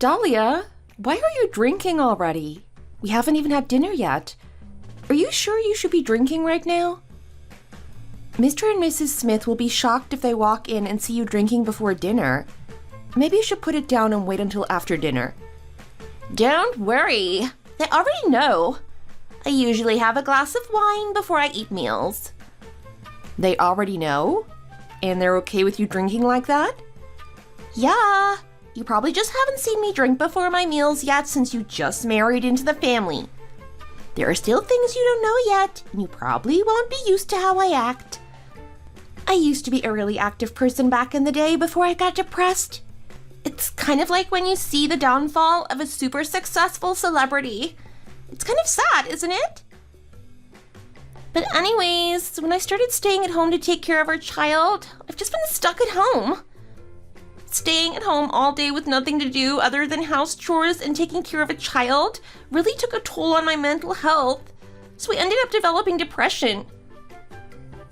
Dahlia, why are you drinking already? We haven't even had dinner yet. Are you sure you should be drinking right now? Mr. and Mrs. Smith will be shocked if they walk in and see you drinking before dinner. Maybe you should put it down and wait until after dinner. Don't worry. They already know. I usually have a glass of wine before I eat meals. They already know? And they're okay with you drinking like that? Yeah. You probably just haven't seen me drink before my meals yet since you just married into the family. There are still things you don't know yet, and you probably won't be used to how I act. I used to be a really active person back in the day before I got depressed. It's kind of like when you see the downfall of a super successful celebrity. It's kind of sad, isn't it? But anyways, when I started staying at home to take care of our child, I've just been stuck at home. Staying at home all day with nothing to do other than house chores and taking care of a child really took a toll on my mental health. So we ended up developing depression.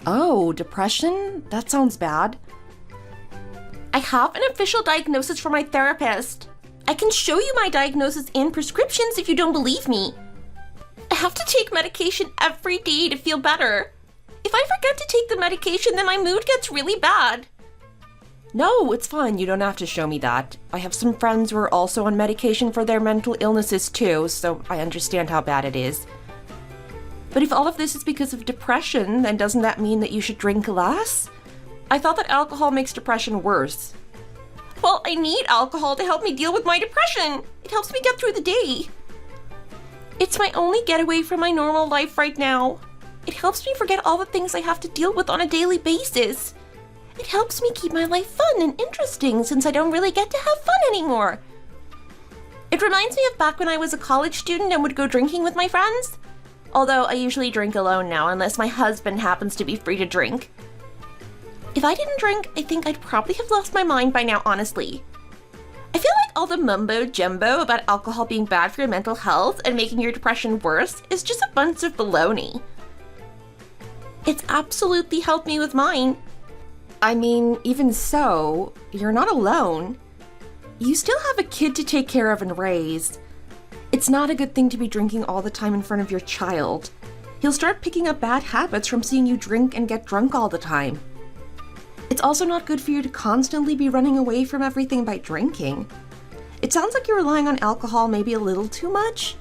Oh, depression? That sounds bad. I have an official diagnosis from my therapist. I can show you my diagnosis and prescriptions if you don't believe me. I have to take medication every day to feel better. If I forget to take the medication, then my mood gets really bad. No, it's fine. You don't have to show me that. I have some friends who are also on medication for their mental illnesses too, so I understand how bad it is. But if all of this is because of depression, then doesn't that mean that you should drink less? I thought that alcohol makes depression worse. Well, I need alcohol to help me deal with my depression. It helps me get through the day. It's my only getaway from my normal life right now. It helps me forget all the things I have to deal with on a daily basis. It helps me keep my life fun and interesting since I don't really get to have fun anymore. It reminds me of back when I was a college student and would go drinking with my friends. Although I usually drink alone now unless my husband happens to be free to drink. If I didn't drink, I think I'd probably have lost my mind by now, honestly. I feel like all the mumbo-jumbo about alcohol being bad for your mental health and making your depression worse is just a bunch of baloney. It's absolutely helped me with mine. I mean, even so, you're not alone. You still have a kid to take care of and raise. It's not a good thing to be drinking all the time in front of your child. He'll start picking up bad habits from seeing you drink and get drunk all the time. It's also not good for you to constantly be running away from everything by drinking. It sounds like you're relying on alcohol maybe a little too much.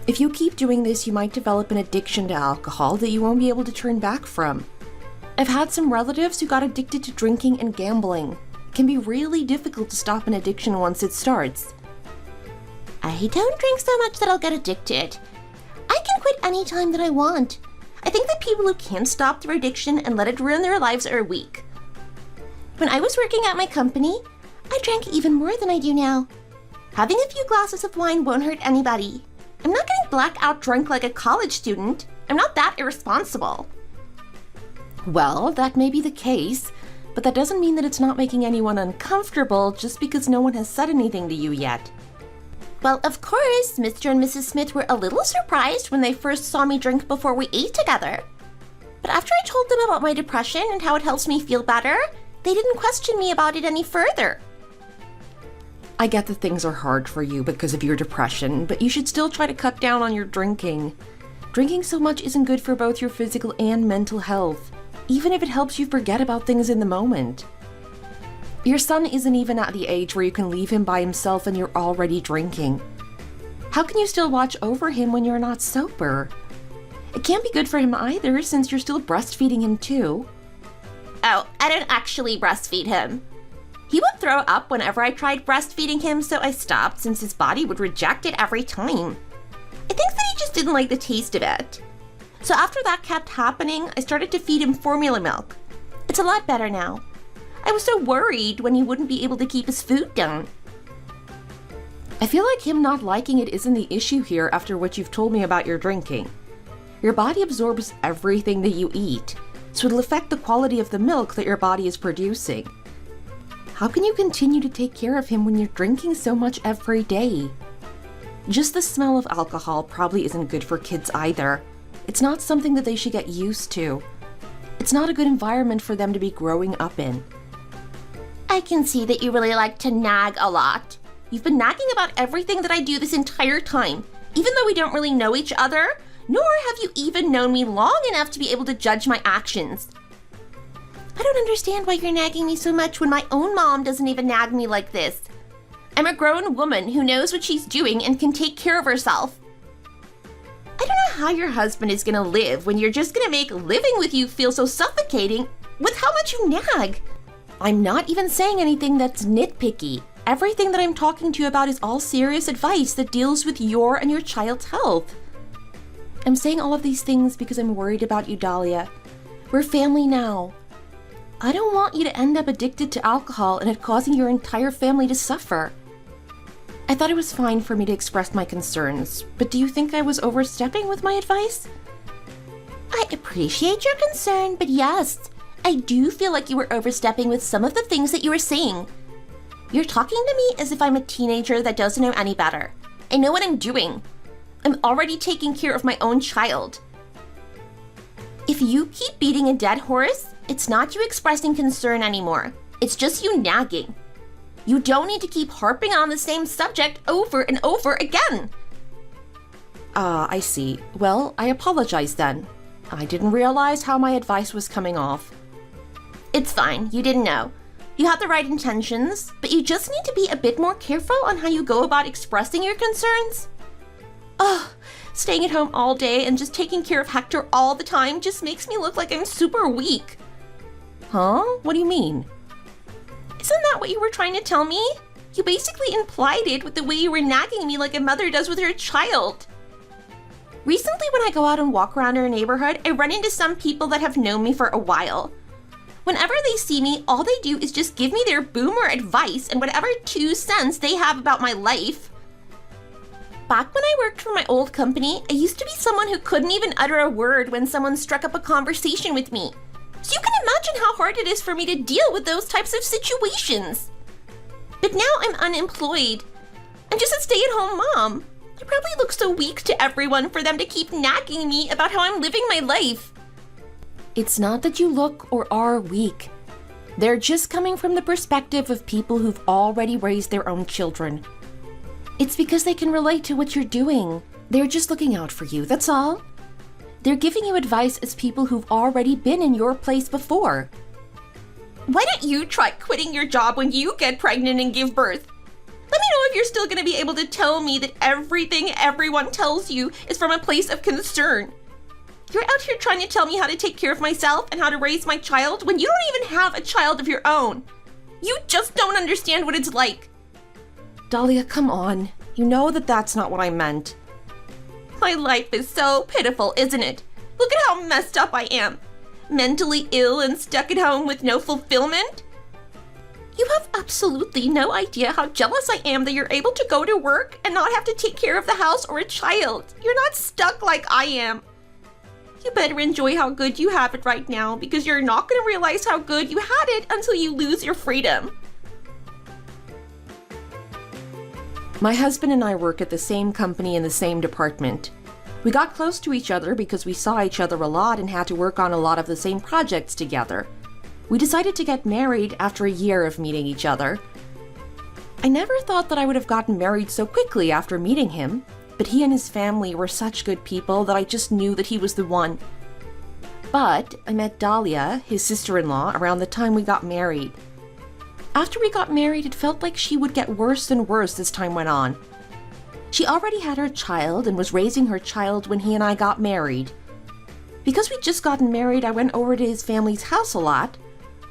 If you keep doing this, you might develop an addiction to alcohol that you won't be able to turn back from. I've had some relatives who got addicted to drinking and gambling. It can be really difficult to stop an addiction once it starts. I don't drink so much that I'll get addicted. I can quit any time that I want. I think that people who can't stop their addiction and let it ruin their lives are weak. When I was working at my company, I drank even more than I do now. Having a few glasses of wine won't hurt anybody. I'm not getting blackout drunk like a college student. I'm not that irresponsible. Well, that may be the case, but that doesn't mean that it's not making anyone uncomfortable just because no one has said anything to you yet. Well, of course, Mr. and Mrs. Smith were a little surprised when they first saw me drink before we ate together. But after I told them about my depression and how it helps me feel better, they didn't question me about it any further. I get that things are hard for you because of your depression, but you should still try to cut down on your drinking. Drinking so much isn't good for both your physical and mental health, even if it helps you forget about things in the moment. Your son isn't even at the age where you can leave him by himself and you're already drinking. How can you still watch over him when you're not sober? It can't be good for him either since you're still breastfeeding him too. Oh, I don't actually breastfeed him. He would throw up whenever I tried breastfeeding him, so I stopped since his body would reject it every time. I think that he just didn't like the taste of it. So after that kept happening, I started to feed him formula milk. It's a lot better now. I was so worried when he wouldn't be able to keep his food down. I feel like him not liking it isn't the issue here after what you've told me about your drinking. Your body absorbs everything that you eat, so it'll affect the quality of the milk that your body is producing. How can you continue to take care of him when you're drinking so much every day? Just the smell of alcohol probably isn't good for kids either. It's not something that they should get used to. It's not a good environment for them to be growing up in. I can see that you really like to nag a lot. You've been nagging about everything that I do this entire time, even though we don't really know each other, nor have you even known me long enough to be able to judge my actions. I don't understand why you're nagging me so much when my own mom doesn't even nag me like this. I'm a grown woman who knows what she's doing and can take care of herself. I don't know how your husband is gonna live when you're just gonna make living with you feel so suffocating with how much you nag. I'm not even saying anything that's nitpicky. Everything that I'm talking to you about is all serious advice that deals with your and your child's health. I'm saying all of these things because I'm worried about you, Dahlia. We're family now. I don't want you to end up addicted to alcohol and it causing your entire family to suffer. I thought it was fine for me to express my concerns, but do you think I was overstepping with my advice? I appreciate your concern, but yes, I do feel like you were overstepping with some of the things that you were saying. You're talking to me as if I'm a teenager that doesn't know any better. I know what I'm doing. I'm already taking care of my own child. If you keep beating a dead horse, it's not you expressing concern anymore. It's just you nagging. You don't need to keep harping on the same subject over and over again. I see. Well, I apologize then. I didn't realize how my advice was coming off. It's fine, you didn't know. You have the right intentions, but you just need to be a bit more careful on how you go about expressing your concerns. Ugh, staying at home all day and just taking care of Hector all the time just makes me look like I'm super weak. Huh? What do you mean? Isn't that what you were trying to tell me? You basically implied it with the way you were nagging me like a mother does with her child. Recently, when I go out and walk around our neighborhood, I run into some people that have known me for a while. Whenever they see me, all they do is just give me their boomer advice and whatever 2 cents they have about my life. Back when I worked for my old company, I used to be someone who couldn't even utter a word when someone struck up a conversation with me. So you can imagine how hard it is for me to deal with those types of situations. But now I'm unemployed. I'm just a stay-at-home mom. I probably look so weak to everyone for them to keep nagging me about how I'm living my life. It's not that you look or are weak. They're just coming from the perspective of people who've already raised their own children. It's because they can relate to what you're doing. They're just looking out for you, that's all. They're giving you advice as people who've already been in your place before. Why don't you try quitting your job when you get pregnant and give birth? Let me know if you're still going to be able to tell me that everything everyone tells you is from a place of concern. You're out here trying to tell me how to take care of myself and how to raise my child when you don't even have a child of your own. You just don't understand what it's like. Dahlia, come on. You know that that's not what I meant. My life is so pitiful, isn't it? Look at how messed up I am. Mentally ill and stuck at home with no fulfillment. You have absolutely no idea how jealous I am that you're able to go to work and not have to take care of the house or a child. You're not stuck like I am. You better enjoy how good you have it right now because you're not going to realize how good you had it until you lose your freedom. My husband and I work at the same company in the same department. We got close to each other because we saw each other a lot and had to work on a lot of the same projects together. We decided to get married after a year of meeting each other. I never thought that I would have gotten married so quickly after meeting him, but he and his family were such good people that I just knew that he was the one. But I met Dahlia, his sister-in-law, around the time we got married. After we got married, it felt like she would get worse and worse as time went on. She already had her child and was raising her child when he and I got married. Because we'd just gotten married, I went over to his family's house a lot.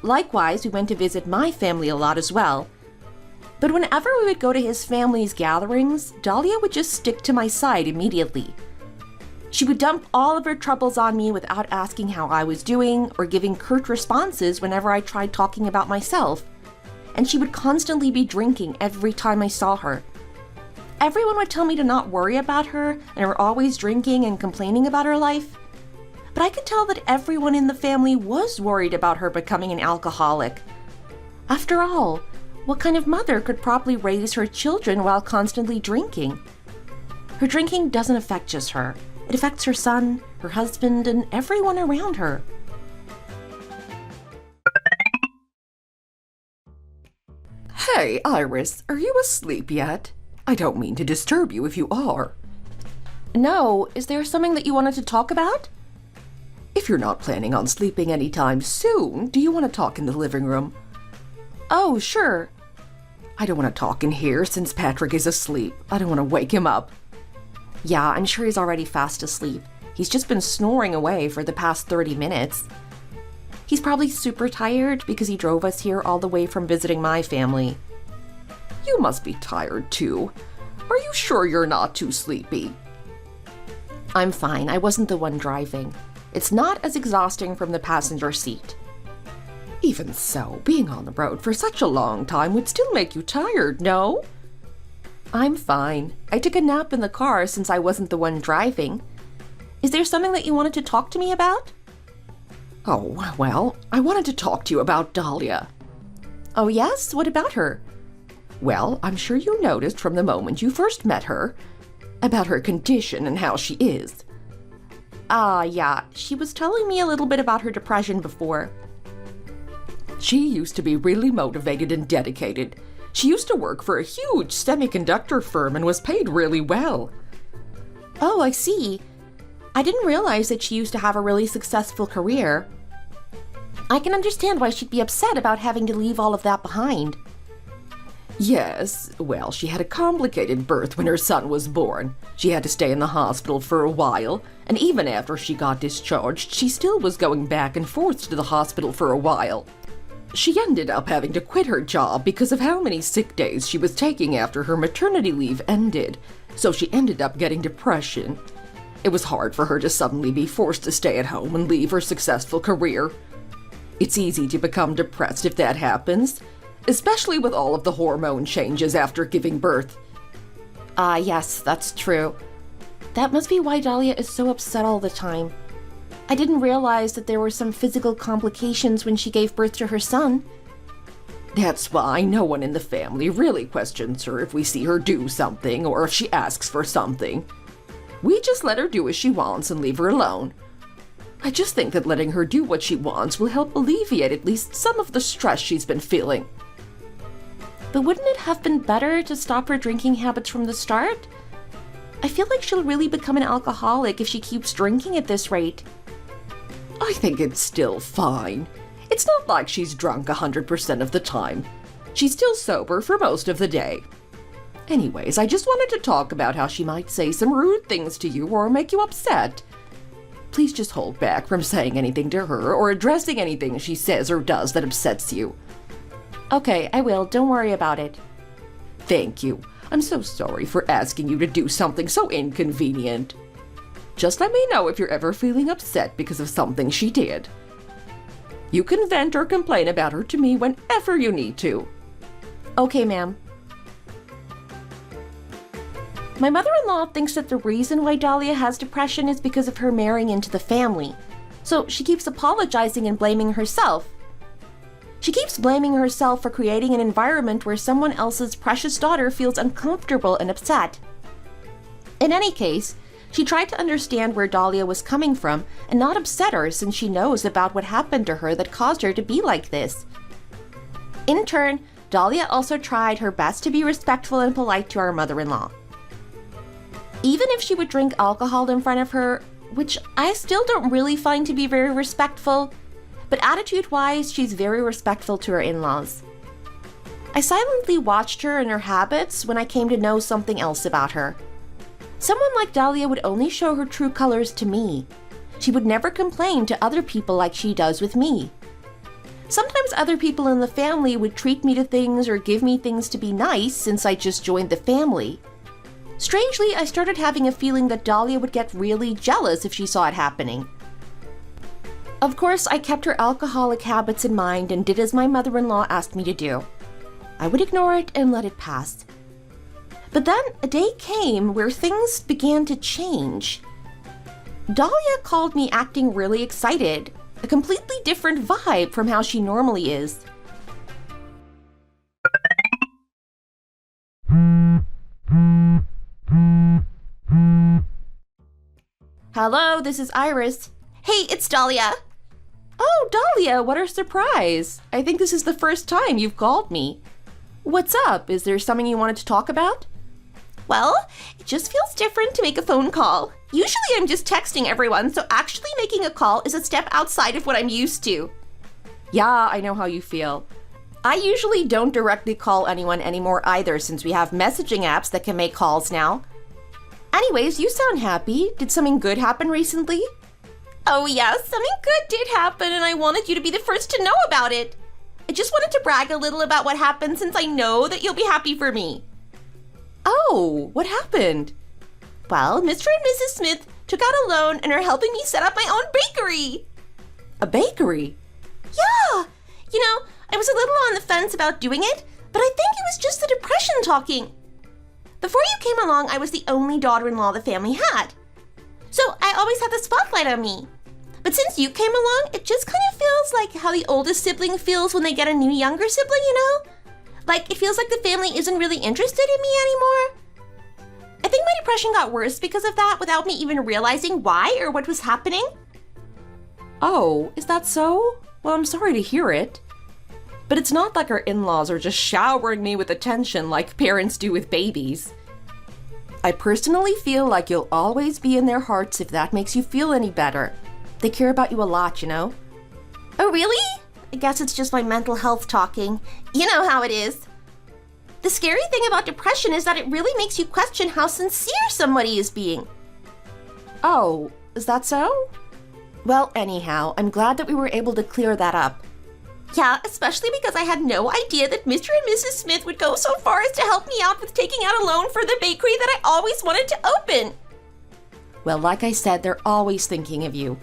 Likewise, we went to visit my family a lot as well. But whenever we would go to his family's gatherings, Dahlia would just stick to my side immediately. She would dump all of her troubles on me without asking how I was doing or giving curt responses whenever I tried talking about myself. And she would constantly be drinking every time I saw her. Everyone would tell me to not worry about her and her always drinking and complaining about her life. But I could tell that everyone in the family was worried about her becoming an alcoholic. After all, what kind of mother could properly raise her children while constantly drinking? Her drinking doesn't affect just her. It affects her son, her husband, and everyone around her. Hey, Iris, are you asleep yet? I don't mean to disturb you if you are. No, is there something that you wanted to talk about? If you're not planning on sleeping anytime soon, do you want to talk in the living room? Oh, sure. I don't want to talk in here since Patrick is asleep. I don't want to wake him up. Yeah, I'm sure he's already fast asleep. He's just been snoring away for the past 30 minutes. He's probably super tired because he drove us here all the way from visiting my family. You must be tired too. Are you sure you're not too sleepy? I'm fine. I wasn't the one driving. It's not as exhausting from the passenger seat. Even so, being on the road for such a long time would still make you tired, no? I'm fine. I took a nap in the car since I wasn't the one driving. Is there something that you wanted to talk to me about? Oh, well, I wanted to talk to you about Dahlia. Oh, yes? What about her? Well, I'm sure you noticed from the moment you first met her about her condition and how she is. Yeah. She was telling me a little bit about her depression before. She used to be really motivated and dedicated. She used to work for a huge semiconductor firm and was paid really well. Oh, I see. I didn't realize that she used to have a really successful career. I can understand why she'd be upset about having to leave all of that behind. Yes, well, she had a complicated birth when her son was born. She had to stay in the hospital for a while, and even after she got discharged, she still was going back and forth to the hospital for a while. She ended up having to quit her job because of how many sick days she was taking after her maternity leave ended, so she ended up getting depression. It was hard for her to suddenly be forced to stay at home and leave her successful career. It's easy to become depressed if that happens, especially with all of the hormone changes after giving birth. Yes, that's true. That must be why Dahlia is so upset all the time. I didn't realize that there were some physical complications when she gave birth to her son. That's why no one in the family really questions her if we see her do something or if she asks for something. We just let her do as she wants and leave her alone. I just think that letting her do what she wants will help alleviate at least some of the stress she's been feeling. But wouldn't it have been better to stop her drinking habits from the start? I feel like she'll really become an alcoholic if she keeps drinking at this rate. I think it's still fine. It's not like she's drunk 100% of the time. She's still sober for most of the day. Anyways, I just wanted to talk about how she might say some rude things to you or make you upset. Please just hold back from saying anything to her or addressing anything she says or does that upsets you. Okay, I will. Don't worry about it. Thank you. I'm so sorry for asking you to do something so inconvenient. Just let me know if you're ever feeling upset because of something she did. You can vent or complain about her to me whenever you need to. Okay, ma'am. My mother-in-law thinks that the reason why Dahlia has depression is because of her marrying into the family. So she keeps apologizing and blaming herself. She keeps blaming herself for creating an environment where someone else's precious daughter feels uncomfortable and upset. In any case, she tried to understand where Dahlia was coming from and not upset her since she knows about what happened to her that caused her to be like this. In turn, Dahlia also tried her best to be respectful and polite to our mother-in-law. Even if she would drink alcohol in front of her, which I still don't really find to be very respectful, but attitude-wise, she's very respectful to her in-laws. I silently watched her and her habits when I came to know something else about her. Someone like Dahlia would only show her true colors to me. She would never complain to other people like she does with me. Sometimes other people in the family would treat me to things or give me things to be nice since I just joined the family. Strangely, I started having a feeling that Dahlia would get really jealous if she saw it happening. Of course, I kept her alcoholic habits in mind and did as my mother-in-law asked me to do. I would ignore it and let it pass. But then a day came where things began to change. Dahlia called me acting really excited, a completely different vibe from how she normally is. Hello, this is Iris. Hey, it's Dahlia. Oh, Dahlia, what a surprise. I think this is the first time you've called me. What's up? Is there something you wanted to talk about? Well, it just feels different to make a phone call. Usually I'm just texting everyone, so actually making a call is a step outside of what I'm used to. Yeah, I know how you feel. I usually don't directly call anyone anymore either, since we have messaging apps that can make calls now. Anyways, you sound happy. Did something good happen recently? Oh yeah, something good did happen and I wanted you to be the first to know about it. I just wanted to brag a little about what happened since I know that you'll be happy for me. Oh, what happened? Well, Mr. and Mrs. Smith took out a loan and are helping me set up my own bakery. A bakery? Yeah! You know, I was a little on the fence about doing it, but I think it was just the depression talking. Before you came along, I was the only daughter-in-law the family had. So I always had the spotlight on me. But since you came along, it just kind of feels like how the oldest sibling feels when they get a new younger sibling, you know? Like, it feels like the family isn't really interested in me anymore. I think my depression got worse because of that without me even realizing why or what was happening. Oh, is that so? Well, I'm sorry to hear it. But it's not like our in-laws are just showering me with attention like parents do with babies. I personally feel like you'll always be in their hearts if that makes you feel any better. They care about you a lot, you know? Oh, really? I guess it's just my mental health talking. You know how it is. The scary thing about depression is that it really makes you question how sincere somebody is being. Oh, is that so? Well, anyhow, I'm glad that we were able to clear that up. Yeah, especially because I had no idea that Mr. and Mrs. Smith would go so far as to help me out with taking out a loan for the bakery that I always wanted to open. Well, like I said, they're always thinking of you.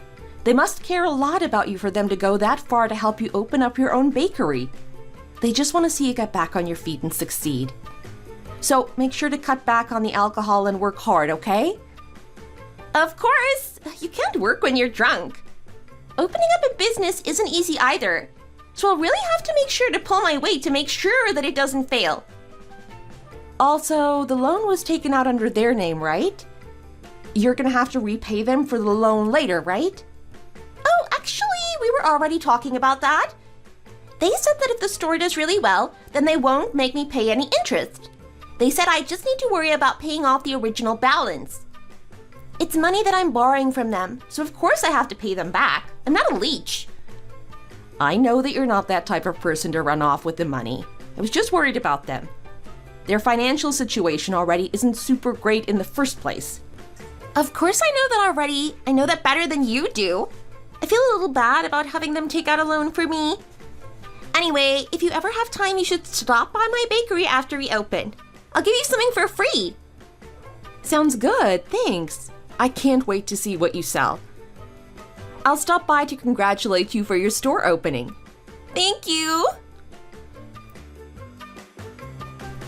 They must care a lot about you for them to go that far to help you open up your own bakery. They just want to see you get back on your feet and succeed. So make sure to cut back on the alcohol and work hard, okay? Of course! You can't work when you're drunk. Opening up a business isn't easy either, so I'll really have to make sure to pull my weight to make sure that it doesn't fail. Also, the loan was taken out under their name, right? You're gonna have to repay them for the loan later, right? Oh, actually, we were already talking about that. They said that if the store does really well, then they won't make me pay any interest. They said I just need to worry about paying off the original balance. It's money that I'm borrowing from them, so of course I have to pay them back. I'm not a leech. I know that you're not that type of person to run off with the money. I was just worried about them. Their financial situation already isn't super great in the first place. Of course I know that already. I know that better than you do. I feel a little bad about having them take out a loan for me. Anyway, if you ever have time, you should stop by my bakery after we open. I'll give you something for free. Sounds good, thanks. I can't wait to see what you sell. I'll stop by to congratulate you for your store opening. Thank you.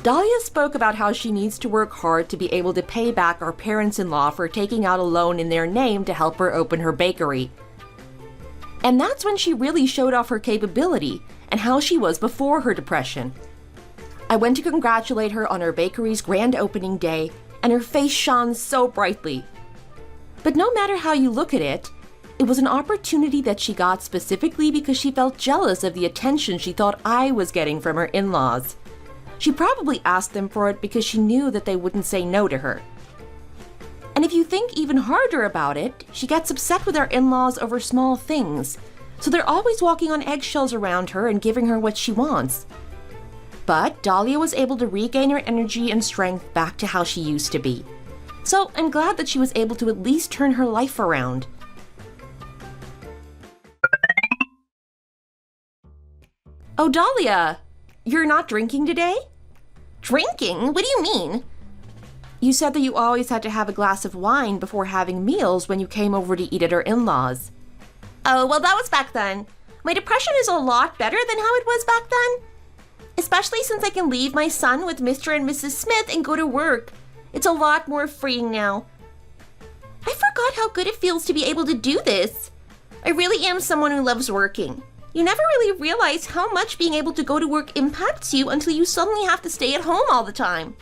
Dahlia spoke about how she needs to work hard to be able to pay back our parents-in-law for taking out a loan in their name to help her open her bakery. And that's when she really showed off her capability and how she was before her depression. I went to congratulate her on her bakery's grand opening day, and her face shone so brightly. But no matter how you look at it, it was an opportunity that she got specifically because she felt jealous of the attention she thought I was getting from her in-laws. She probably asked them for it because she knew that they wouldn't say no to her. And if you think even harder about it, she gets upset with our in-laws over small things, so they're always walking on eggshells around her and giving her what she wants. But Dahlia was able to regain her energy and strength back to how she used to be. So I'm glad that she was able to at least turn her life around. Oh, Dahlia, you're not drinking today? Drinking? What do you mean? You said that you always had to have a glass of wine before having meals when you came over to eat at our in-laws. Oh, well, that was back then. My depression is a lot better than how it was back then. Especially since I can leave my son with Mr. and Mrs. Smith and go to work. It's a lot more freeing now. I forgot how good it feels to be able to do this. I really am someone who loves working. You never really realize how much being able to go to work impacts you until you suddenly have to stay at home all the time.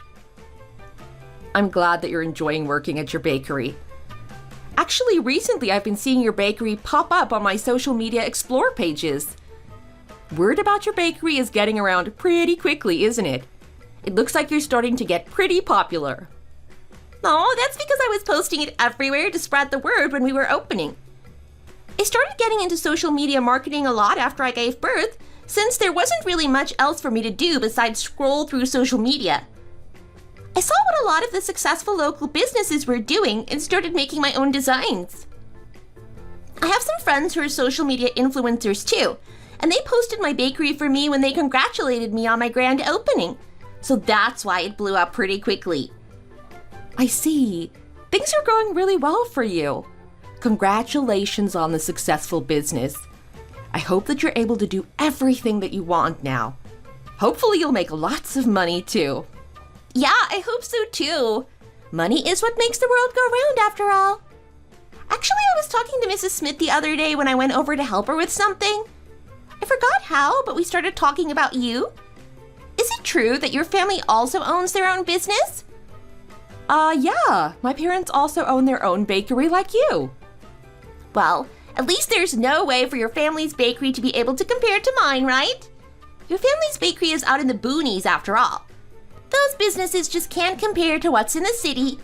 I'm glad that you're enjoying working at your bakery. Actually, recently I've been seeing your bakery pop up on my social media explore pages. Word about your bakery is getting around pretty quickly, isn't it? It looks like you're starting to get pretty popular. Oh, that's because I was posting it everywhere to spread the word when we were opening. I started getting into social media marketing a lot after I gave birth, since there wasn't really much else for me to do besides scroll through social media. I saw what a lot of the successful local businesses were doing and started making my own designs. I have some friends who are social media influencers too, and they posted my bakery for me when they congratulated me on my grand opening. So that's why it blew up pretty quickly. I see. Things are going really well for you. Congratulations on the successful business. I hope that you're able to do everything that you want now. Hopefully you'll make lots of money too. Yeah, I hope so too. Money is what makes the world go round after all. Actually, I was talking to Mrs. Smith the other day when I went over to help her with something. I forgot how, but we started talking about you. Is it true that your family also owns their own business? Yeah. My parents also own their own bakery like you. Well, at least there's no way for your family's bakery to be able to compare to mine, right? Your family's bakery is out in the boonies after all. Those businesses just can't compare to what's in the city.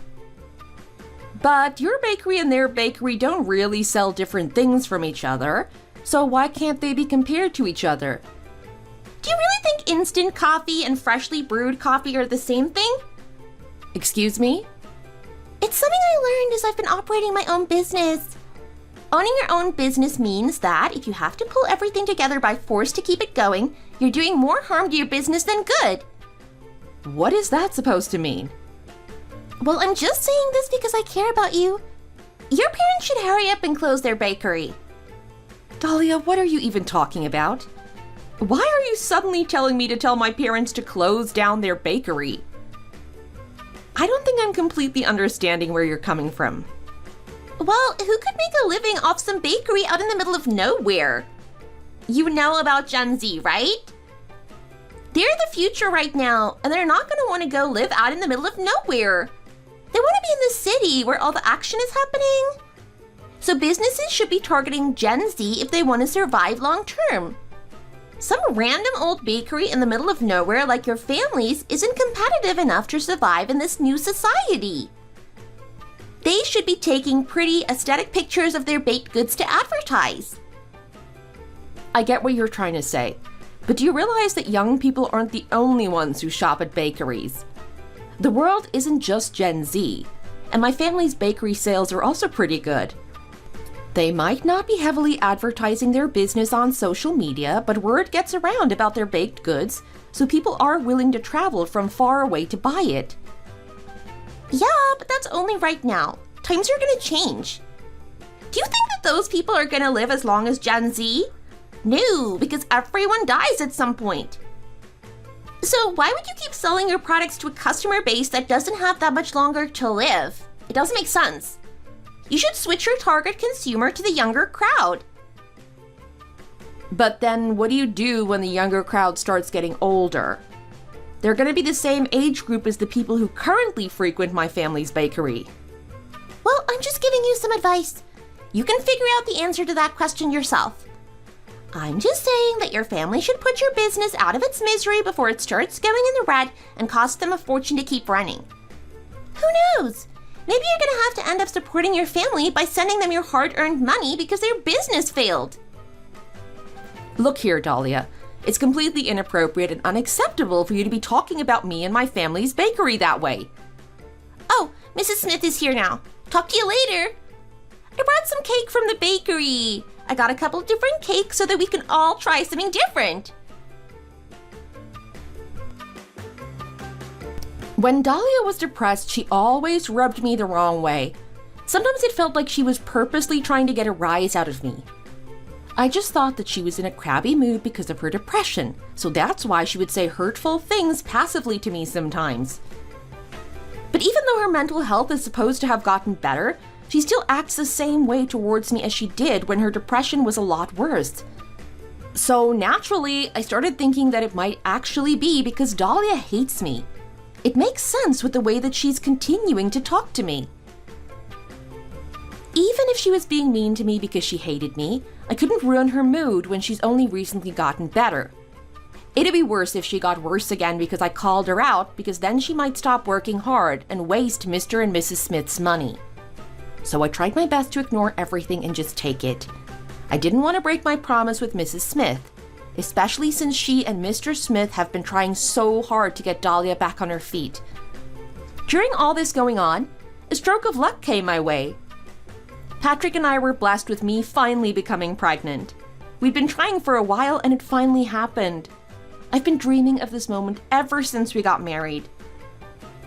But your bakery and their bakery don't really sell different things from each other, so why can't they be compared to each other? Do you really think instant coffee and freshly brewed coffee are the same thing? Excuse me? It's something I learned as I've been operating my own business. Owning your own business means that if you have to pull everything together by force to keep it going, you're doing more harm to your business than good. What is that supposed to mean? Well, I'm just saying this because I care about you. Your parents should hurry up and close their bakery. Dahlia, what are you even talking about? Why are you suddenly telling me to tell my parents to close down their bakery? I don't think I'm completely understanding where you're coming from. Well, who could make a living off some bakery out in the middle of nowhere? You know about Gen Z, right? They're the future right now, and they're not going to want to go live out in the middle of nowhere. They want to be in the city where all the action is happening. So businesses should be targeting Gen Z if they want to survive long term. Some random old bakery in the middle of nowhere like your family's isn't competitive enough to survive in this new society. They should be taking pretty aesthetic pictures of their baked goods to advertise. I get what you're trying to say, but do you realize that young people aren't the only ones who shop at bakeries? The world isn't just Gen Z, and my family's bakery sales are also pretty good. They might not be heavily advertising their business on social media, but word gets around about their baked goods, so people are willing to travel from far away to buy it. Yeah, but that's only right now. Times are gonna change. Do you think that those people are gonna live as long as Gen Z? No, because everyone dies at some point. So why would you keep selling your products to a customer base that doesn't have that much longer to live? It doesn't make sense. You should switch your target consumer to the younger crowd. But then what do you do when the younger crowd starts getting older? They're going to be the same age group as the people who currently frequent my family's bakery. Well, I'm just giving you some advice. You can figure out the answer to that question yourself. I'm just saying that your family should put your business out of its misery before it starts going in the red and costs them a fortune to keep running. Who knows? Maybe you're gonna have to end up supporting your family by sending them your hard-earned money because their business failed. Look here, Dahlia. It's completely inappropriate and unacceptable for you to be talking about me and my family's bakery that way. Oh, Mrs. Smith is here now. Talk to you later. I brought some cake from the bakery. I got a couple of different cakes so that we can all try something different. When Dahlia was depressed, she always rubbed me the wrong way. Sometimes it felt like she was purposely trying to get a rise out of me. I just thought that she was in a crabby mood because of her depression, so that's why she would say hurtful things passively to me sometimes. But even though her mental health is supposed to have gotten better, she still acts the same way towards me as she did when her depression was a lot worse. So naturally, I started thinking that it might actually be because Dahlia hates me. It makes sense with the way that she's continuing to talk to me. Even if she was being mean to me because she hated me, I couldn't ruin her mood when she's only recently gotten better. It'd be worse if she got worse again because I called her out, because then she might stop working hard and waste Mr. and Mrs. Smith's money. So I tried my best to ignore everything and just take it. I didn't want to break my promise with Mrs. Smith, especially since she and Mr. Smith have been trying so hard to get Dahlia back on her feet. During all this going on, a stroke of luck came my way. Patrick and I were blessed with me finally becoming pregnant. We'd been trying for a while and it finally happened. I've been dreaming of this moment ever since we got married.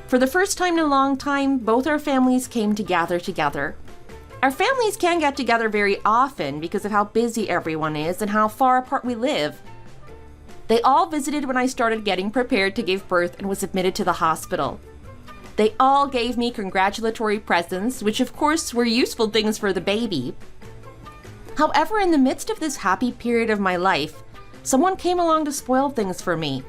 For the first time in a long time, both our families came to gather together. Our families can't get together very often because of how busy everyone is and how far apart we live. They all visited when I started getting prepared to give birth and was admitted to the hospital. They all gave me congratulatory presents, which of course were useful things for the baby. However, in the midst of this happy period of my life, someone came along to spoil things for me.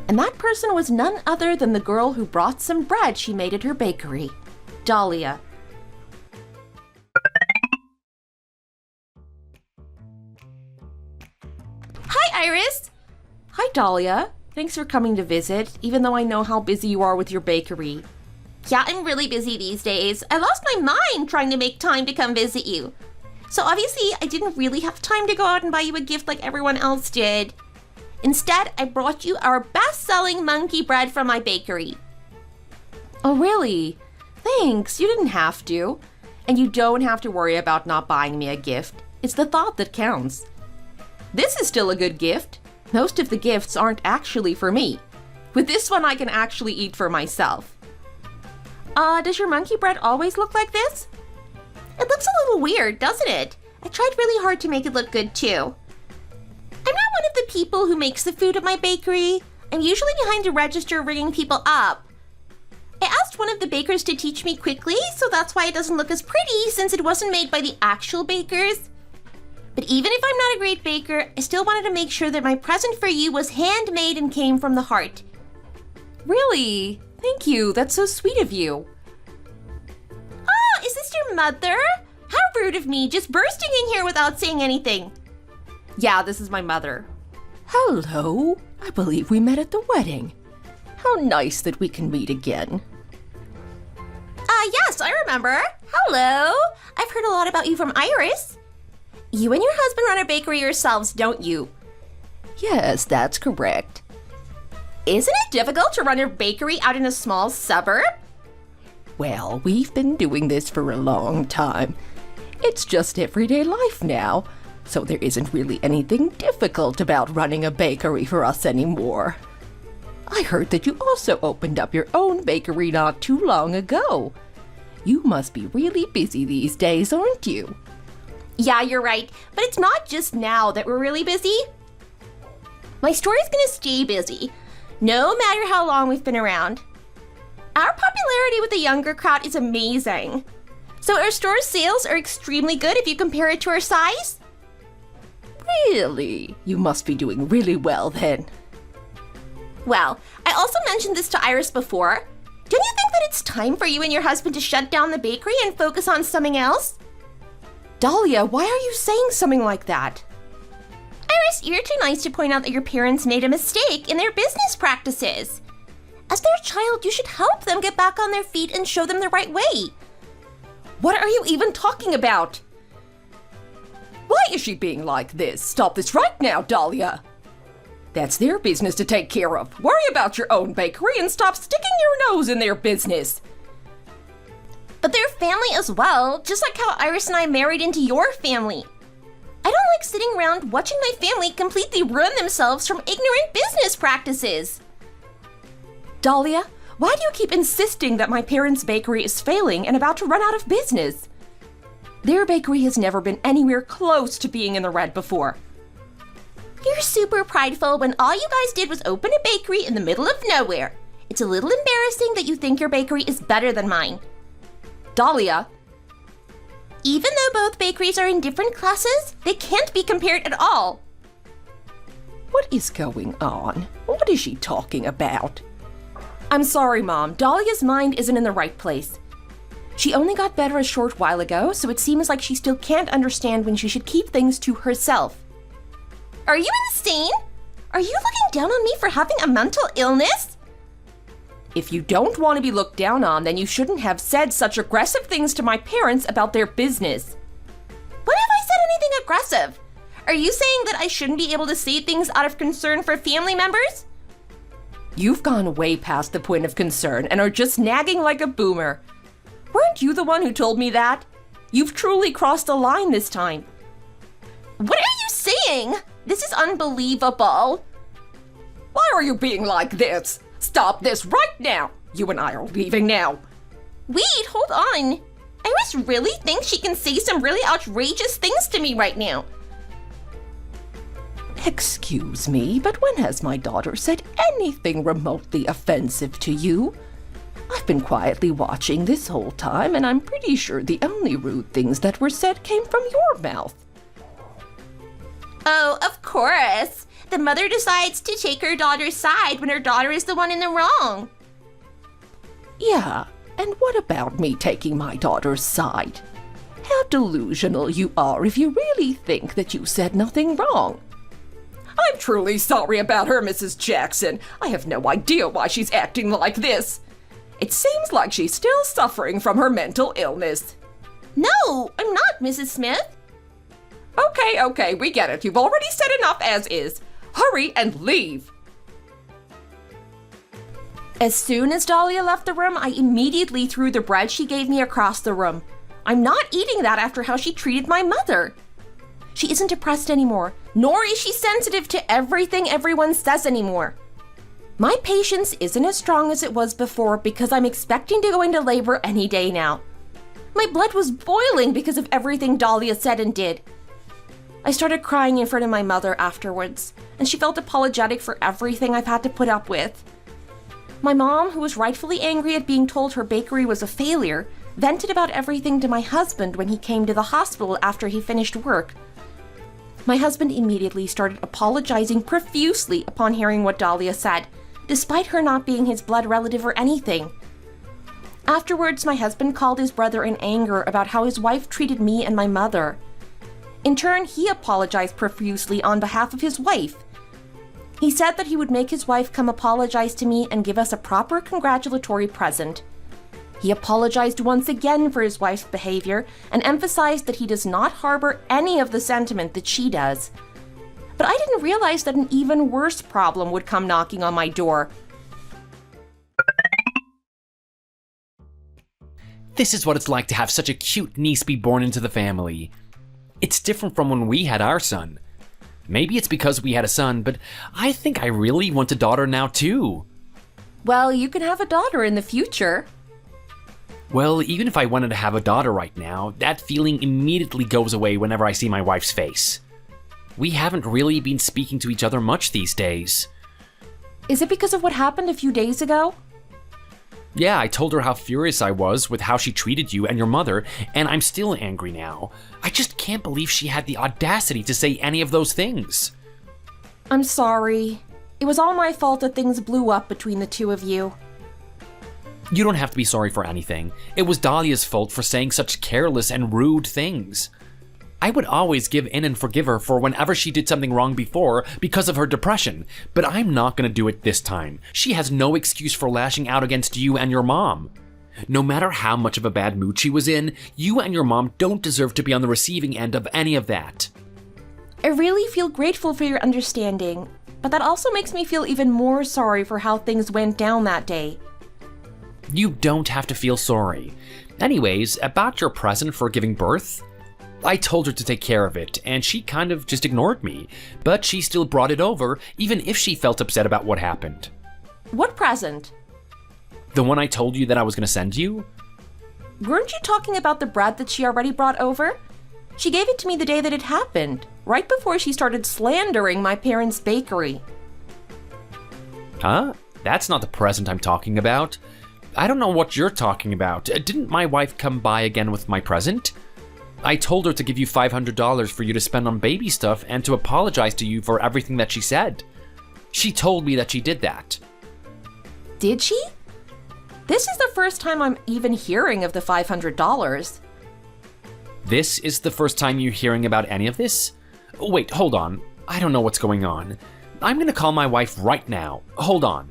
And that person was none other than the girl who brought some bread she made at her bakery, Dahlia. Hi, Iris! Hi, Dahlia. Thanks for coming to visit, even though I know how busy you are with your bakery. Yeah, I'm really busy these days. I lost my mind trying to make time to come visit you. So obviously, I didn't really have time to go out and buy you a gift like everyone else did. Instead, I brought you our best-selling monkey bread from my bakery. Oh, really? Thanks, you didn't have to. And you don't have to worry about not buying me a gift. It's the thought that counts. This is still a good gift. Most of the gifts aren't actually for me. With this one, I can actually eat for myself. Does your monkey bread always look like this? It looks a little weird, doesn't it? I tried really hard to make it look good too. I'm not one of the people who makes the food at my bakery. I'm usually behind the register ringing people up. I asked one of the bakers to teach me quickly, so that's why it doesn't look as pretty since it wasn't made by the actual bakers. But even if I'm not a great baker, I still wanted to make sure that my present for you was handmade and came from the heart. Really? Thank you. That's so sweet of you. Ah, is this your mother? How rude of me, just bursting in here without saying anything. Yeah, this is my mother. Hello. I believe we met at the wedding. How nice that we can meet again. Yes, I remember. Hello. I've heard a lot about you from Iris. You and your husband run a bakery yourselves, don't you? Yes, that's correct. Isn't it difficult to run a bakery out in a small suburb? Well, we've been doing this for a long time. It's just everyday life now, so there isn't really anything difficult about running a bakery for us anymore. I heard that you also opened up your own bakery not too long ago. You must be really busy these days, aren't you? Yeah, you're right, but it's not just now that we're really busy. My store is gonna stay busy, no matter how long we've been around. Our popularity with the younger crowd is amazing. So our store's sales are extremely good if you compare it to our size. Really? You must be doing really well then. Well, I also mentioned this to Iris before. Don't you think that it's time for you and your husband to shut down the bakery and focus on something else? Dahlia, why are you saying something like that? Iris, you're too nice to point out that your parents made a mistake in their business practices. As their child, you should help them get back on their feet and show them the right way. What are you even talking about? Why is she being like this? Stop this right now, Dahlia. That's their business to take care of. Worry about your own bakery and stop sticking your nose in their business. But they're family as well, just like how Iris and I married into your family. I don't like sitting around watching my family completely ruin themselves from ignorant business practices. Dahlia, why do you keep insisting that my parents' bakery is failing and about to run out of business? Their bakery has never been anywhere close to being in the red before. You're super prideful when all you guys did was open a bakery in the middle of nowhere. It's a little embarrassing that you think your bakery is better than mine. Dahlia. Even though both bakeries are in different classes, they can't be compared at all. What is going on? What is she talking about? I'm sorry, Mom. Dahlia's mind isn't in the right place. She only got better a short while ago, so it seems like she still can't understand when she should keep things to herself. Are you insane? Are you looking down on me for having a mental illness? If you don't want to be looked down on, then you shouldn't have said such aggressive things to my parents about their business. When have I said anything aggressive? Are you saying that I shouldn't be able to say things out of concern for family members? You've gone way past the point of concern and are just nagging like a boomer. Weren't you the one who told me that? You've truly crossed a line this time. What are you saying? This is unbelievable. Why are you being like this? Stop this right now! You and I are leaving now. Wait, hold on. Iris really thinks she can say some really outrageous things to me right now. Excuse me, but when has my daughter said anything remotely offensive to you? I've been quietly watching this whole time, and I'm pretty sure the only rude things that were said came from your mouth. Oh, of course. The mother decides to take her daughter's side when her daughter is the one in the wrong. Yeah, and what about me taking my daughter's side? How delusional you are if you really think that you said nothing wrong. I'm truly sorry about her, Mrs. Jackson. I have no idea why she's acting like this. It seems like she's still suffering from her mental illness. No, I'm not, Mrs. Smith. Okay, we get it. You've already said enough as is. Hurry and leave. As soon as Dahlia left the room, I immediately threw the bread she gave me across the room. I'm not eating that after how she treated my mother. She isn't depressed anymore, nor is she sensitive to everything everyone says anymore. My patience isn't as strong as it was before because I'm expecting to go into labor any day now. My blood was boiling because of everything Dahlia said and did. I started crying in front of my mother afterwards, and she felt apologetic for everything I've had to put up with. My mom, who was rightfully angry at being told her bakery was a failure, vented about everything to my husband when he came to the hospital after he finished work. My husband immediately started apologizing profusely upon hearing what Dahlia said, despite her not being his blood relative or anything. Afterwards, my husband called his brother in anger about how his wife treated me and my mother. In turn, he apologized profusely on behalf of his wife. He said that he would make his wife come apologize to me and give us a proper congratulatory present. He apologized once again for his wife's behavior and emphasized that he does not harbor any of the sentiment that she does. But I didn't realize that an even worse problem would come knocking on my door. This is what it's like to have such a cute niece be born into the family. It's different from when we had our son. Maybe it's because we had a son, but I think I really want a daughter now too. Well, you can have a daughter in the future. Well, even if I wanted to have a daughter right now, that feeling immediately goes away whenever I see my wife's face. We haven't really been speaking to each other much these days. Is it because of what happened a few days ago? Yeah, I told her how furious I was with how she treated you and your mother, and I'm still angry now. I just can't believe she had the audacity to say any of those things. I'm sorry. It was all my fault that things blew up between the two of you. You don't have to be sorry for anything. It was Dahlia's fault for saying such careless and rude things. I would always give in and forgive her for whenever she did something wrong before because of her depression, but I'm not going to do it this time. She has no excuse for lashing out against you and your mom. No matter how much of a bad mood she was in, you and your mom don't deserve to be on the receiving end of any of that. I really feel grateful for your understanding, but that also makes me feel even more sorry for how things went down that day. You don't have to feel sorry. Anyways, about your present for giving birth, I told her to take care of it, and she kind of just ignored me, but she still brought it over, even if she felt upset about what happened. What present? The one I told you that I was going to send you? Weren't you talking about the bread that she already brought over? She gave it to me the day that it happened, right before she started slandering my parents' bakery. Huh? That's not the present I'm talking about. I don't know what you're talking about. Didn't my wife come by again with my present? I told her to give you $500 for you to spend on baby stuff and to apologize to you for everything that she said. She told me that she did that. Did she? This is the first time I'm even hearing of the $500. This is the first time you're hearing about any of this? Wait, hold on. I don't know what's going on. I'm gonna call my wife right now. Hold on.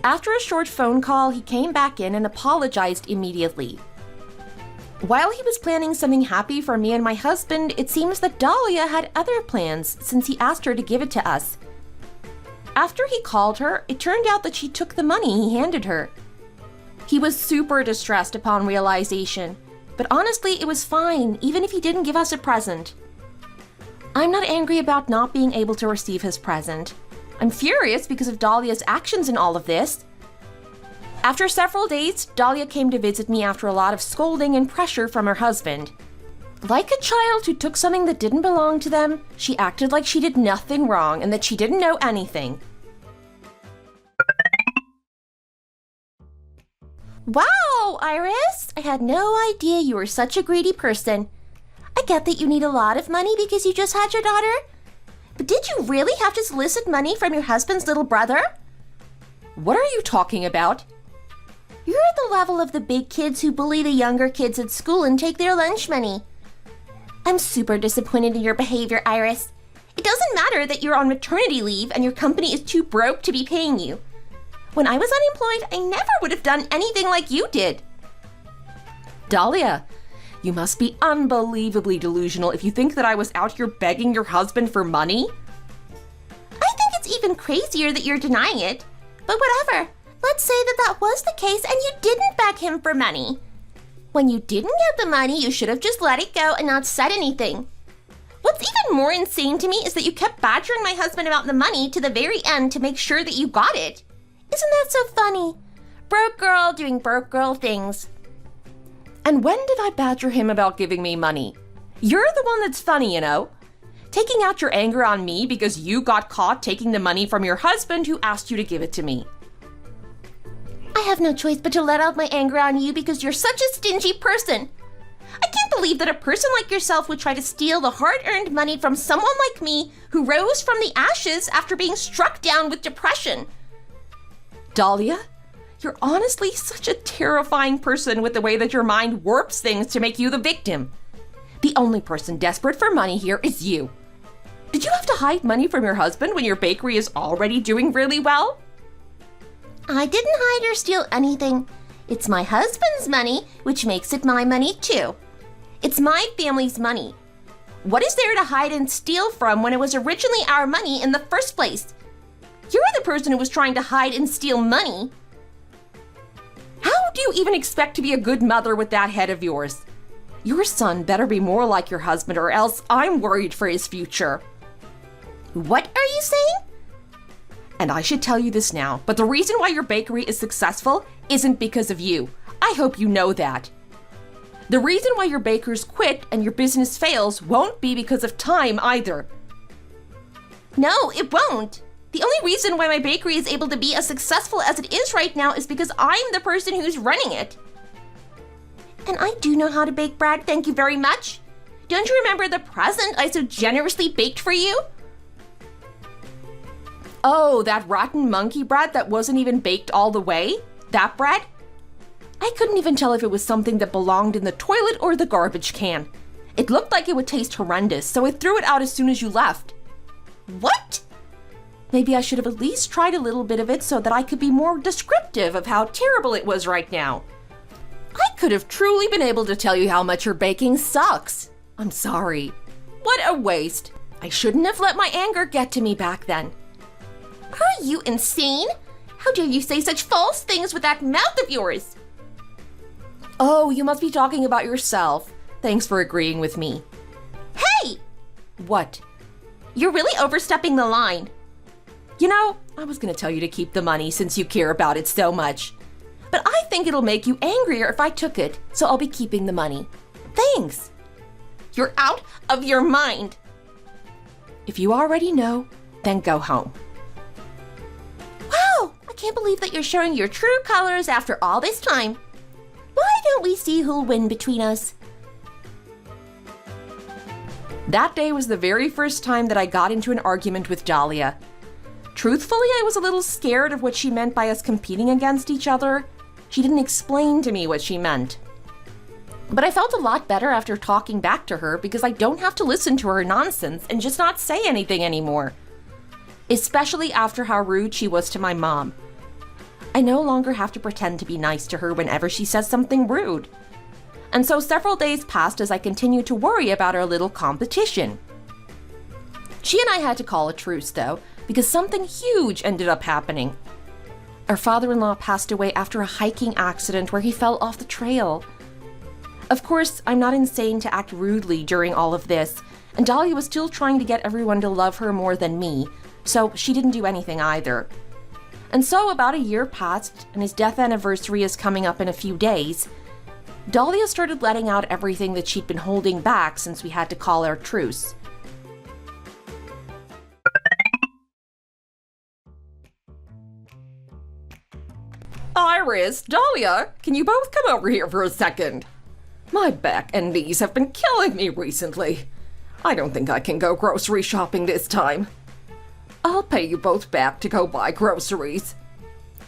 After a short phone call, he came back in and apologized immediately. While he was planning something happy for me and my husband, it seems that Dahlia had other plans since he asked her to give it to us. After he called her, it turned out that she took the money he handed her. He was super distressed upon realization, but honestly, it was fine, even if he didn't give us a present. I'm not angry about not being able to receive his present. I'm furious because of Dahlia's actions in all of this. After several days, Dahlia came to visit me after a lot of scolding and pressure from her husband. Like a child who took something that didn't belong to them, she acted like she did nothing wrong and that she didn't know anything. Wow, Iris! I had no idea you were such a greedy person. I get that you need a lot of money because you just had your daughter. But did you really have to solicit money from your husband's little brother? What are you talking about? You're at the level of the big kids who bully the younger kids at school and take their lunch money. I'm super disappointed in your behavior, Iris. It doesn't matter that you're on maternity leave and your company is too broke to be paying you. When I was unemployed, I never would have done anything like you did. Dahlia, you must be unbelievably delusional if you think that I was out here begging your husband for money. I think it's even crazier that you're denying it. But whatever. Let's say that that was the case and you didn't beg him for money. When you didn't get the money, you should have just let it go and not said anything. What's even more insane to me is that you kept badgering my husband about the money to the very end to make sure that you got it. Isn't that so funny? Broke girl doing broke girl things. And when did I badger him about giving me money? You're the one that's funny, you know. Taking out your anger on me because you got caught taking the money from your husband who asked you to give it to me. I have no choice but to let out my anger on you because you're such a stingy person. I can't believe that a person like yourself would try to steal the hard-earned money from someone like me who rose from the ashes after being struck down with depression. Dahlia, you're honestly such a terrifying person with the way that your mind warps things to make you the victim. The only person desperate for money here is you. Did you have to hide money from your husband when your bakery is already doing really well? I didn't hide or steal anything. It's my husband's money, which makes it my money too. It's my family's money. What is there to hide and steal from when it was originally our money in the first place? You're the person who was trying to hide and steal money. How do you even expect to be a good mother with that head of yours? Your son better be more like your husband or else I'm worried for his future. What are you saying? And I should tell you this now, but the reason why your bakery is successful isn't because of you. I hope you know that. The reason why your bakers quit and your business fails won't be because of time either. No, it won't. The only reason why my bakery is able to be as successful as it is right now is because I'm the person who's running it. And I do know how to bake bread, thank you very much. Don't you remember the present I so generously baked for you? Oh, that rotten monkey bread that wasn't even baked all the way? That bread? I couldn't even tell if it was something that belonged in the toilet or the garbage can. It looked like it would taste horrendous, so I threw it out as soon as you left. What? Maybe I should have at least tried a little bit of it so that I could be more descriptive of how terrible it was right now. I could have truly been able to tell you how much your baking sucks. I'm sorry. What a waste. I shouldn't have let my anger get to me back then. Are you insane? How dare you say such false things with that mouth of yours? Oh, you must be talking about yourself. Thanks for agreeing with me. Hey! What? You're really overstepping the line. You know, I was gonna tell you to keep the money since you care about it so much. But I think it'll make you angrier if I took it, so I'll be keeping the money. Thanks. You're out of your mind. If you already know, then go home. Wow, I can't believe that you're showing your true colors after all this time. Why don't we see who'll win between us? That day was the very first time that I got into an argument with Dahlia. Truthfully, I was a little scared of what she meant by us competing against each other. She didn't explain to me what she meant. But I felt a lot better after talking back to her because I don't have to listen to her nonsense and just not say anything anymore. Especially after how rude she was to my mom. I no longer have to pretend to be nice to her whenever she says something rude. And so several days passed as I continued to worry about our little competition. She and I had to call a truce though, because something huge ended up happening. Our father-in-law passed away after a hiking accident where he fell off the trail. Of course, I'm not insane to act rudely during all of this, and Dahlia was still trying to get everyone to love her more than me, so she didn't do anything either. And so about a year passed, and his death anniversary is coming up in a few days. Dahlia started letting out everything that she'd been holding back since we had to call our truce. Iris, Dahlia, can you both come over here for a second? My back and knees have been killing me recently. I don't think I can go grocery shopping this time. I'll pay you both back to go buy groceries.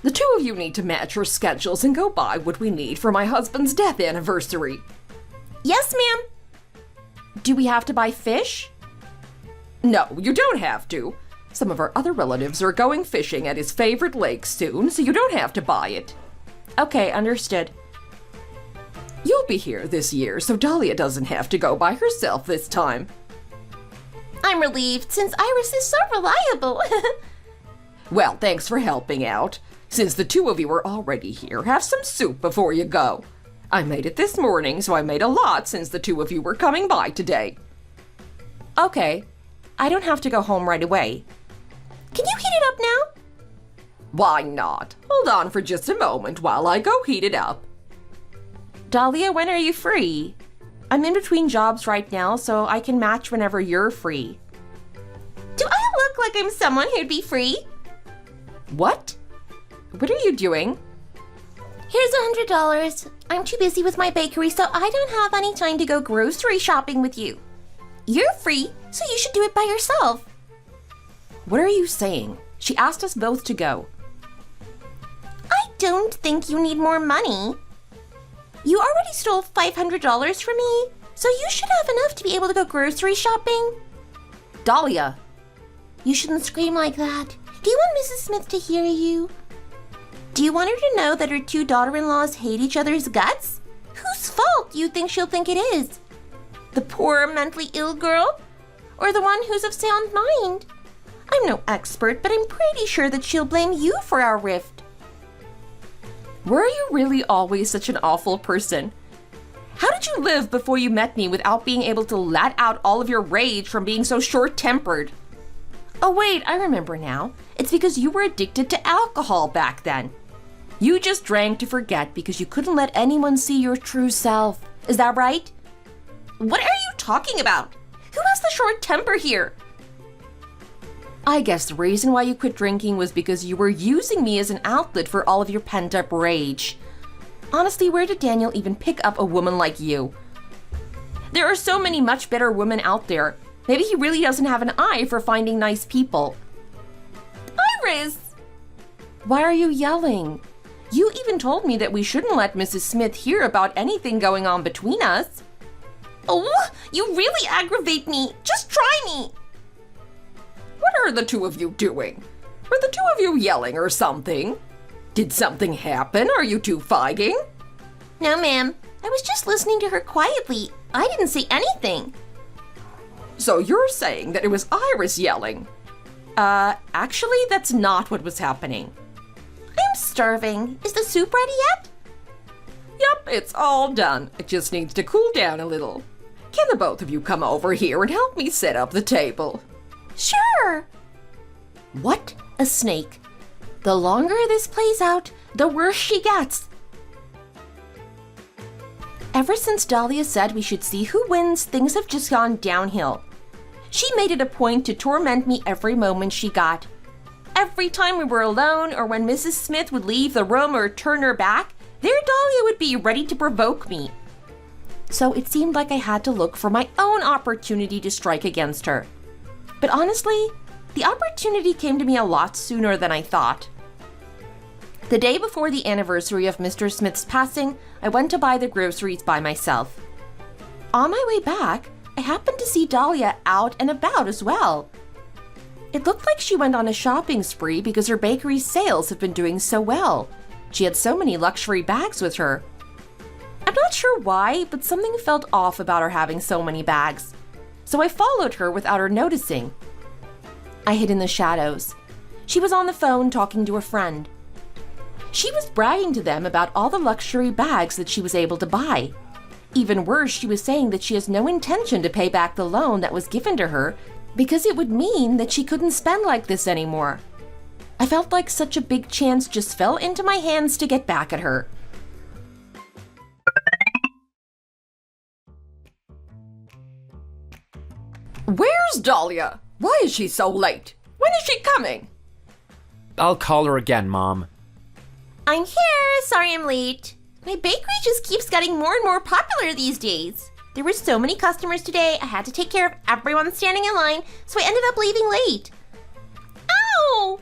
The two of you need to match your schedules and go buy what we need for my husband's death anniversary. Yes, ma'am. Do we have to buy fish? No, you don't have to. Some of our other relatives are going fishing at his favorite lake soon, so you don't have to buy it. Okay, understood. You'll be here this year, so Dahlia doesn't have to go by herself this time. I'm relieved since Iris is so reliable. Well, thanks for helping out. Since the two of you are already here, have some soup before you go. I made it this morning, so I made a lot since the two of you were coming by today. Okay, I don't have to go home right away. Can you heat it up now? Why not? Hold on for just a moment while I go heat it up. Dahlia, when are you free? I'm in between jobs right now, so I can match whenever you're free. Do I look like I'm someone who'd be free? What? What are you doing? Here's $100. I'm too busy with my bakery, so I don't have any time to go grocery shopping with you. You're free, so you should do it by yourself. What are you saying? She asked us both to go. I don't think you need more money. You already stole $500 from me, so you should have enough to be able to go grocery shopping. Dahlia! You shouldn't scream like that. Do you want Mrs. Smith to hear you? Do you want her to know that her two daughter-in-laws hate each other's guts? Whose fault do you think she'll think it is? The poor mentally ill girl? Or the one who's of sound mind? I'm no expert, but I'm pretty sure that she'll blame you for our rift. Were you really always such an awful person? How did you live before you met me without being able to let out all of your rage from being so short-tempered? Oh wait, I remember now. It's because you were addicted to alcohol back then. You just drank to forget because you couldn't let anyone see your true self. Is that right? What are you talking about? Who has the short temper here? I guess the reason why you quit drinking was because you were using me as an outlet for all of your pent-up rage. Honestly, where did Daniel even pick up a woman like you? There are so many much better women out there. Maybe he really doesn't have an eye for finding nice people. Iris! Why are you yelling? You even told me that we shouldn't let Mrs. Smith hear about anything going on between us. Oh, you really aggravate me. Just try me. What are the two of you doing? Were the two of you yelling or something? Did something happen? Are you two fighting? No, ma'am. I was just listening to her quietly. I didn't say anything. So you're saying that it was Iris yelling? Actually, that's not what was happening. I'm starving. Is the soup ready yet? Yep, it's all done. It just needs to cool down a little. Can the both of you come over here and help me set up the table? Sure. What a snake. The longer this plays out, the worse she gets. Ever since Dahlia said we should see who wins, things have just gone downhill. She made it a point to torment me every moment she got. Every time we were alone or when Mrs. Smith would leave the room or turn her back, there Dahlia would be ready to provoke me. So it seemed like I had to look for my own opportunity to strike against her. But honestly, The opportunity came to me a lot sooner than I thought. The day before the anniversary of Mr. Smith's passing, I went to buy the groceries by myself. On my way back, I happened to see Dahlia out and about as well. It looked like she went on a shopping spree because her bakery's sales have been doing so well. She had so many luxury bags with her. I'm not sure why, but something felt off about her having so many bags. So I followed her without her noticing. I hid in the shadows. She was on the phone talking to a friend. She was bragging to them about all the luxury bags that she was able to buy. Even worse, she was saying that she has no intention to pay back the loan that was given to her because it would mean that she couldn't spend like this anymore. I felt like such a big chance just fell into my hands to get back at her. Where's Dahlia? Why is she so late? When is she coming? I'll call her again, Mom. I'm here. Sorry I'm late. My bakery just keeps getting more and more popular these days. There were so many customers today, I had to take care of everyone standing in line, so I ended up leaving late. Ow!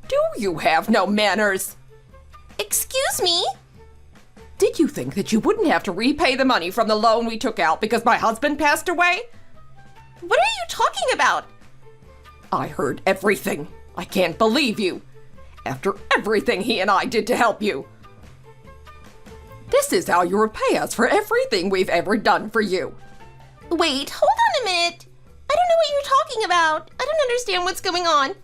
Do you have no manners? Excuse me? Did you think that you wouldn't have to repay the money from the loan we took out because my husband passed away? What are you talking about? I heard everything. I can't believe you. After everything he and I did to help you. This is how you repay us for everything we've ever done for you. Wait, hold on a minute. I don't know what you're talking about. I don't understand what's going on.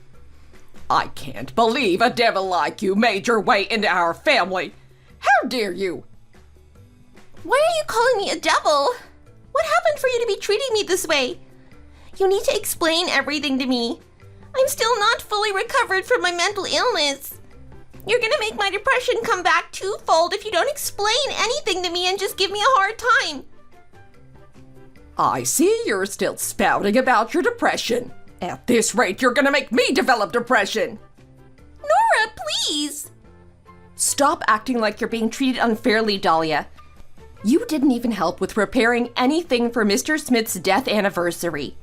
I can't believe a devil like you made your way into our family. How dare you? Why are you calling me a devil? What happened for you to be treating me this way? You need to explain everything to me. I'm still not fully recovered from my mental illness. You're gonna make my depression come back twofold if you don't explain anything to me and just give me a hard time. I see you're still spouting about your depression. At this rate, you're gonna make me develop depression. Nora, please. Stop acting like you're being treated unfairly, Dahlia. You didn't even help with preparing anything for Mr. Smith's death anniversary.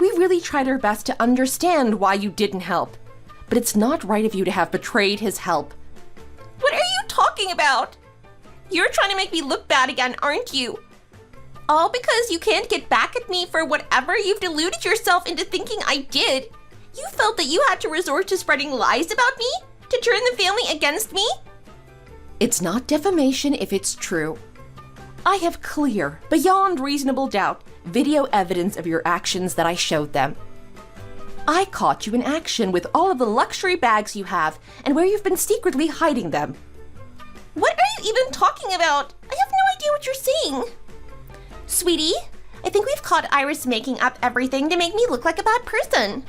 We really tried our best to understand why you didn't help, but it's not right of you to have betrayed his help. What are you talking about? You're trying to make me look bad again, aren't you? All because you can't get back at me for whatever you've deluded yourself into thinking I did. You felt that you had to resort to spreading lies about me? To turn the family against me? It's not defamation if it's true. I have clear, beyond reasonable doubt, video evidence of your actions that I showed them. I caught you in action with all of the luxury bags you have and where you've been secretly hiding them. What are you even talking about? I have no idea what you're saying. Sweetie, I think we've caught Iris making up everything to make me look like a bad person.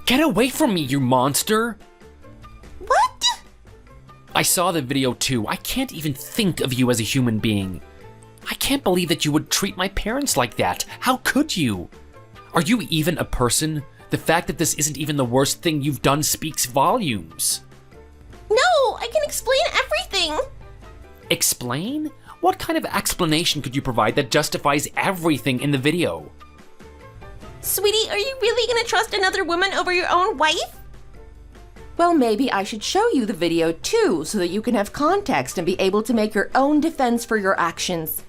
Get away from me, you monster! What? I saw the video too. I can't even think of you as a human being. I can't believe that you would treat my parents like that. How could you? Are you even a person? The fact that this isn't even the worst thing you've done speaks volumes. No, I can explain everything. Explain? What kind of explanation could you provide that justifies everything in the video? Sweetie, are you really gonna trust another woman over your own wife? Well, maybe I should show you the video too, so that you can have context and be able to make your own defense for your actions.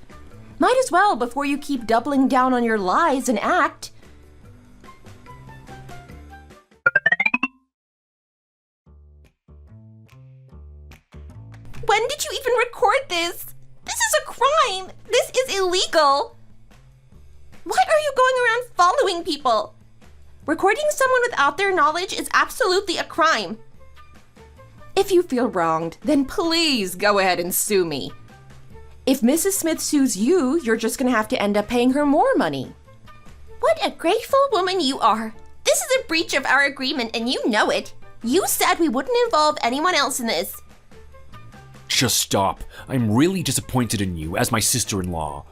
Might as well before you keep doubling down on your lies and act. When did you even record this? This is a crime! This is illegal! Why are you going around following people? Recording someone without their knowledge is absolutely a crime. If you feel wronged, then please go ahead and sue me. If Mrs. Smith sues you, you're just gonna have to end up paying her more money. What a grateful woman you are. This is a breach of our agreement and you know it. You said we wouldn't involve anyone else in this. Just stop. I'm really disappointed in you as my sister-in-law.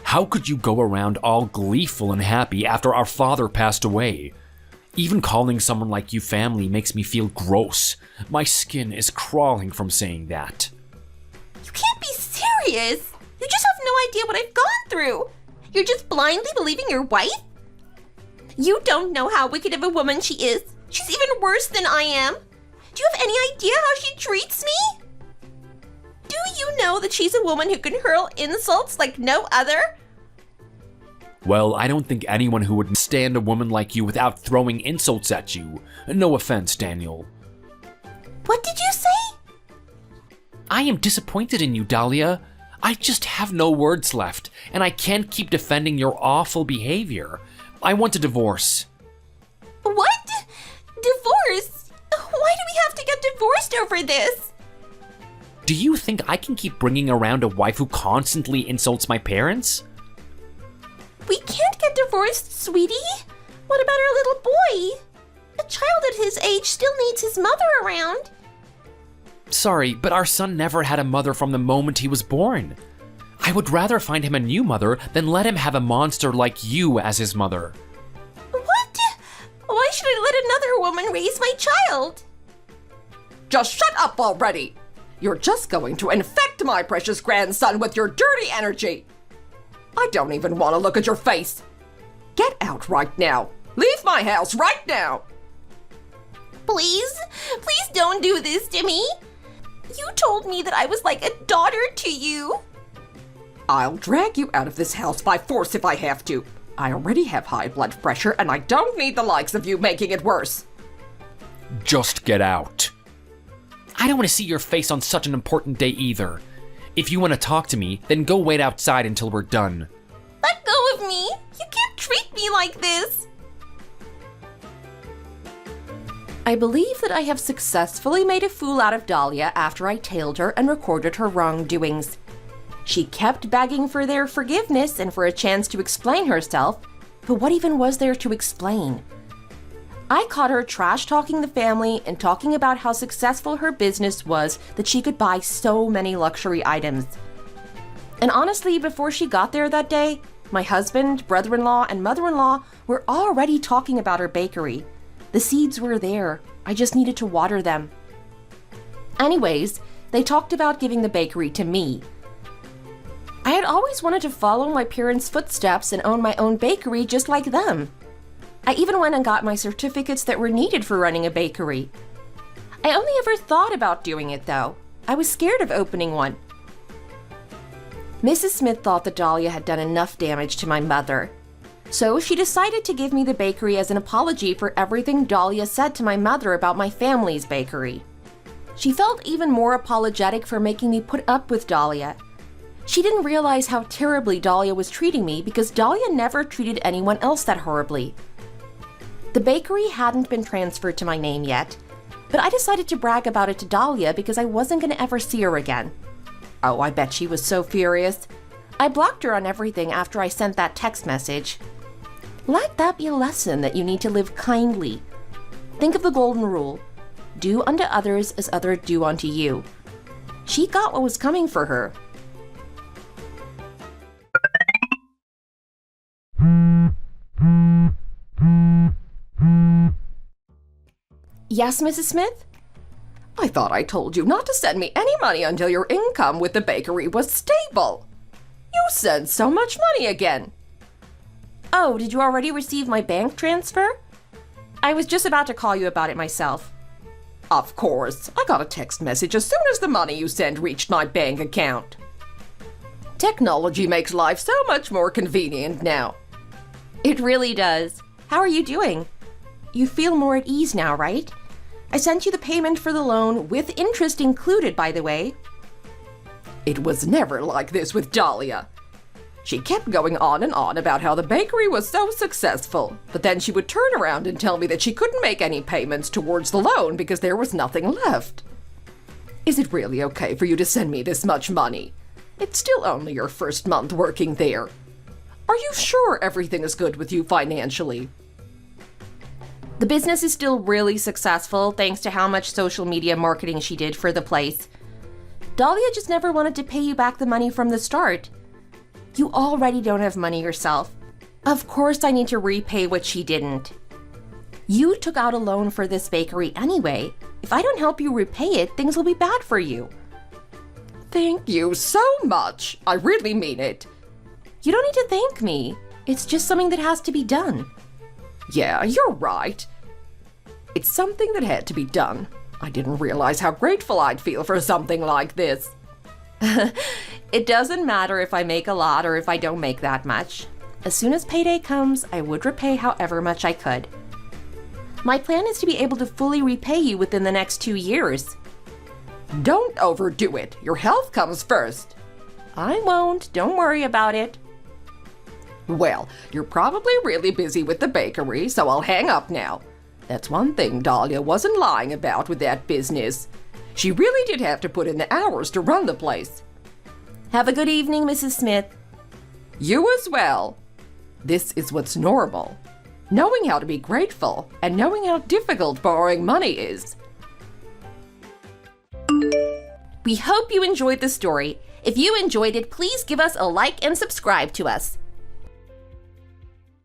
How could you go around all gleeful and happy after our father passed away? Even calling someone like you family makes me feel gross. My skin is crawling from saying that. You can't be serious. You just have no idea what I've gone through. You're just blindly believing your wife? You don't know how wicked of a woman she is. She's even worse than I am. Do you have any idea how she treats me? Do you know that she's a woman who can hurl insults like no other? Well, I don't think anyone who would stand a woman like you without throwing insults at you. No offense, Daniel. What did you say? I am disappointed in you, Dahlia. I just have no words left, and I can't keep defending your awful behavior. I want a divorce. What? Divorce? Why do we have to get divorced over this? Do you think I can keep bringing around a wife who constantly insults my parents? We can't get divorced, sweetie. What about our little boy? A child at his age still needs his mother around. Sorry, but our son never had a mother from the moment he was born. I would rather find him a new mother than let him have a monster like you as his mother. What? Why should I let another woman raise my child? Just shut up already! You're just going to infect my precious grandson with your dirty energy! I don't even want to look at your face! Get out right now! Leave my house right now! Please don't do this to me. You told me that I was like a daughter to you. I'll drag you out of this house by force if I have to. I already have high blood pressure, and I don't need the likes of you making it worse. Just get out. I don't want to see your face on such an important day either. If you want to talk to me, then go wait outside until we're done. Let go of me. You can't treat me like this. I believe that I have successfully made a fool out of Dahlia after I tailed her and recorded her wrongdoings. She kept begging for their forgiveness and for a chance to explain herself, but what even was there to explain? I caught her trash-talking the family and talking about how successful her business was that she could buy so many luxury items. And honestly, before she got there that day, my husband, brother-in-law, and mother-in-law were already talking about her bakery. The seeds were there. I just needed to water them. Anyways, they talked about giving the bakery to me. I had always wanted to follow my parents' footsteps and own my own bakery just like them. I even went and got my certificates that were needed for running a bakery. I only ever thought about doing it though. I was scared of opening one. Mrs. Smith thought that Dahlia had done enough damage to my mother. So she decided to give me the bakery as an apology for everything Dahlia said to my mother about my family's bakery. She felt even more apologetic for making me put up with Dahlia. She didn't realize how terribly Dahlia was treating me because Dahlia never treated anyone else that horribly. The bakery hadn't been transferred to my name yet, but I decided to brag about it to Dahlia because I wasn't going to ever see her again. Oh, I bet she was so furious. I blocked her on everything after I sent that text message. Let that be a lesson that you need to live kindly. Think of the golden rule. Do unto others as others do unto you. She got what was coming for her. Yes, Mrs. Smith? I thought I told you not to send me any money until your income with the bakery was stable. You sent so much money again. Oh, did you already receive my bank transfer? I was just about to call you about it myself. Of course. I got a text message as soon as the money you sent reached my bank account. Technology makes life so much more convenient now. It really does. How are you doing? You feel more at ease now, right? I sent you the payment for the loan with interest included, by the way. It was never like this with Dahlia. She kept going on and on about how the bakery was so successful, but then she would turn around and tell me that she couldn't make any payments towards the loan because there was nothing left. Is it really okay for you to send me this much money? It's still only your first month working there. Are you sure everything is good with you financially? The business is still really successful thanks to how much social media marketing she did for the place. Dahlia just never wanted to pay you back the money from the start. You already don't have money yourself. Of course I need to repay what she didn't. You took out a loan for this bakery anyway. If I don't help you repay it, things will be bad for you. Thank you so much. I really mean it. You don't need to thank me. It's just something that has to be done. Yeah, you're right. It's something that had to be done. I didn't realize how grateful I'd feel for something like this. It doesn't matter if I make a lot or if I don't make that much. As soon as payday comes, I would repay however much I could. My plan is to be able to fully repay you within the next 2 years. Don't overdo it. Your health comes first. I won't. Don't worry about it. Well, you're probably really busy with the bakery, so I'll hang up now. That's one thing Dahlia wasn't lying about with that business. She really did have to put in the hours to run the place. Have a good evening, Mrs. Smith. You as well. This is what's normal. Knowing how to be grateful and knowing how difficult borrowing money is. We hope you enjoyed the story. If you enjoyed it, please give us a like and subscribe to us.